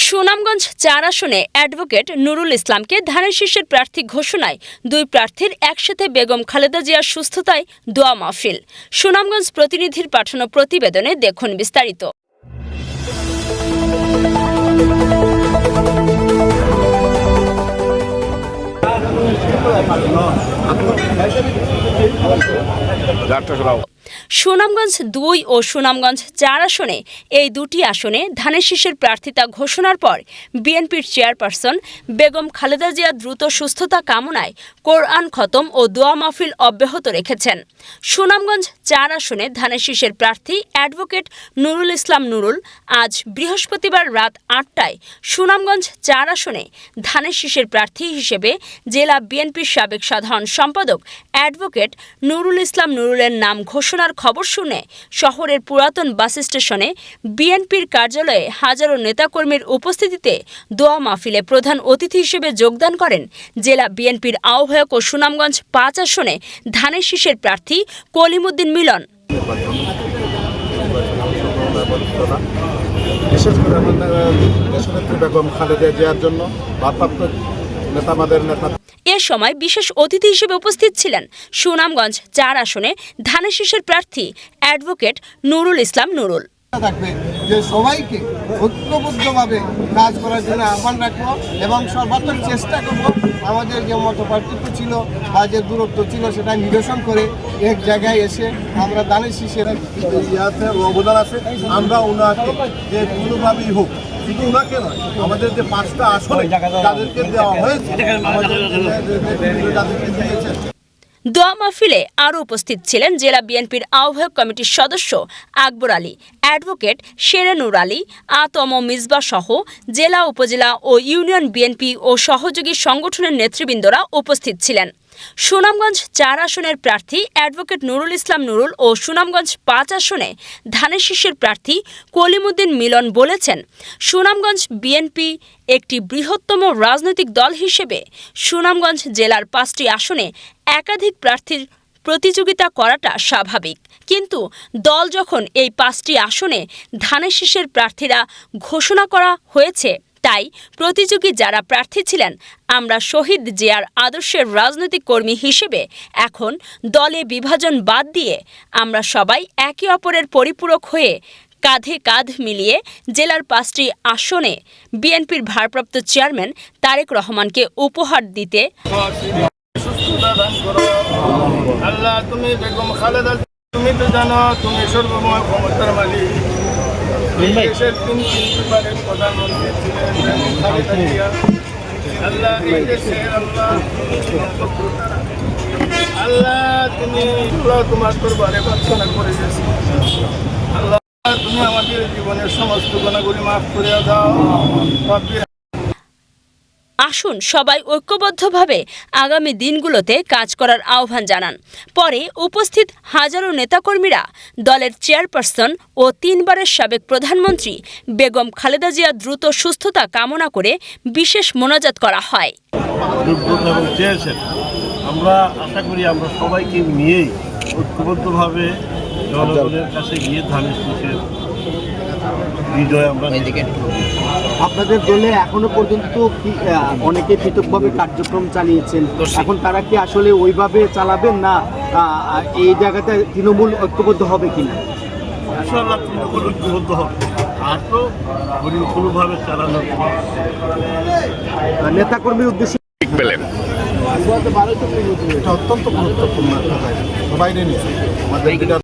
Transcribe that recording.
সুনামগঞ্জ ৪ আসনে অ্যাডভোকেট নুরুল ইসলামকে ধানের শীষের প্রার্থী ঘোষণায় দুই প্রার্থীর একসাথে বেগম খালেদা জিয়ার সুস্থতায় দোয়া মাহফিল। সুনামগঞ্জ প্রতিনিধির পাঠানো প্রতিবেদনে দেখুন বিস্তারিত। সুনামগঞ্জ ২ ও সুনামগঞ্জ ৪ আসনে এই দুটি আসনে ধানের শীষের প্রার্থিতা ঘোষণার পর বিএনপির চেয়ারপারসন বেগম খালেদা জিয়া দ্রুত সুস্থতা কামনায় কোরআন খতম ও দোয়া মাহফিল অব্যাহত রেখেছেন। সুনামগঞ্জ ৪ আসনে ধানের শীষের প্রার্থী অ্যাডভোকেট নুরুল ইসলাম নুরুল আজ বৃহস্পতিবার রাত ৮টায় সুনামগঞ্জ ৪ আসনে ধানের শীষের প্রার্থী হিসেবে জেলা বিএনপির সাবেক সাধারণ সম্পাদক অ্যাডভোকেট নুরুল ইসলাম নুরুলের নাম ঘোষণার খবর শুনে শহরের পুরাতন বাস স্টেশনে বিএনপির কার্যালয়ে হাজারো নেতাকর্মীর উপস্থিতিতে দোয়া মাহফিলে প্রধান অতিথি হিসেবে যোগদান করেন জেলা বিএনপির আহ্বায়ক ও সুনামগঞ্জ ৫ আসনে ধানের শীষের প্রার্থী কলিমুদ্দিন মিলন। বিশেষ করে দেশনেত্রী বেগম খালেদা জিয়ার জন্য ভারপ্রাপ্ত নেতা এ সময় বিশেষ অতিথি হিসেবে উপস্থিত ছিলেন সুনামগঞ্জ ৪ আসনে ধানের শীষের প্রার্থী অ্যাডভোকেট নুরুল ইসলাম নুরুল। থাকবে যে সবাইকে ঐক্যবদ্ধভাবে কাজ করার জন্য আহ্বান রাখবো এবং সর্বাত্মক চেষ্টা করব আমাদের যে মতপার্থক্য ছিল বা যে দূরত্ব ছিল সেটা নিরসন করে এক জায়গায় এসে আমরা ধানের শীষের অবদান আছে, আমরা ওনাকে যে কোনোভাবেই হোক শুধু ওনাকে নয় আমাদের যে ৫টা আসনে তাদেরকে দেওয়া হয়েছে তাদেরকে দিয়েছে। দোয়া মাহফিলে আরও উপস্থিত ছিলেন জেলা বিএনপির আহ্বায়ক কমিটির সদস্য আকবর আলী, অ্যাডভোকেট শেরেনুর আলী, আতম মিসবা সহ জেলা উপজেলা ও ইউনিয়ন বিএনপি ও সহযোগী সংগঠনের নেতৃবৃন্দরা উপস্থিত ছিলেন। সুনামগঞ্জ ৪ আসনের প্রার্থী অ্যাডভোকেট নুরুল ইসলাম নুরুল ও সুনামগঞ্জ ৫ আসনে ধানের শীষের প্রার্থী কলিমুদ্দিন মিলন বলেছেন, সুনামগঞ্জ বিএনপি একটি বৃহত্তম রাজনৈতিক দল হিসেবে সুনামগঞ্জ জেলার ৫টি আসনে একাধিক প্রার্থীর প্রতিযোগিতা করাটা স্বাভাবিক, কিন্তু দল যখন এই ৫টি আসনে ধানের শীষের প্রার্থীরা ঘোষণা করা হয়েছে, তাই প্রতিযোগী যারা প্রার্থী ছিলেন আমরা শহীদ জিয়ার আদর্শের রাজনৈতিক কর্মী হিসেবে এখন দলে বিভাজন বাদ দিয়ে আমরা সবাই একে অপরের পরিপূরক হয়ে কাঁধে কাঁধ মিলিয়ে জেলার ৫টি আসনে বিএনপির ভারপ্রাপ্ত চেয়ারম্যান তারেক রহমানকে উপহার দিতে আল্লাহ তুমি বেগম খালেদা তুমি তো জানো তুমি সর্বময় ক্ষমতার মালিক। দেশের তিনবারের প্রধানমন্ত্রী ছিলেন বেগম খালেদা জিয়া। আল্লাহ এই দেশের আল্লাহ তুমি তোমার দরবারে প্রার্থনা করে গেছি। আল্লাহ তুমি আমাদের জীবনের সমস্ত গুণাগুলি মাফ করে দাও। আসুন সবাই ঐক্যবদ্ধভাবে আগামী দিনগুলোতে কাজ করার আহ্বান জানান। পরে উপস্থিত হাজারো নেতাকর্মীরা দলের চেয়ারপারসন ও ৩ বারের সাবেক প্রধানমন্ত্রী বেগম খালেদা জিয়া দ্রুত সুস্থতা কামনা করে বিশেষ মোনাজাত করা হয়। আমরা আশা করি আমরা সবাইকে নিয়েই ঐক্যবদ্ধভাবে জনগণের কাছে গিয়ে ধানের শীষের বিজয় আমরা। আপনাদের দলে এখনো পর্যন্ত কি অনেকে পৃথকভাবে কার্যক্রম চালিয়েছেন, এখন তারা কি আসলে ওইভাবে চালাবেন না এই জায়গাতে তৃণমূল ঐক্যবদ্ধ হবে কিনা? ইনশাআল্লাহ তৃণমূল ঐক্যবদ্ধ হবে, আর তো কোনোভাবে চালানো নেতাকর্মীর উদ্দেশ্যে পেলেন অত্যন্ত গুরুত্বপূর্ণ একটা জায়গা, সবাই নিয়ে আমাদের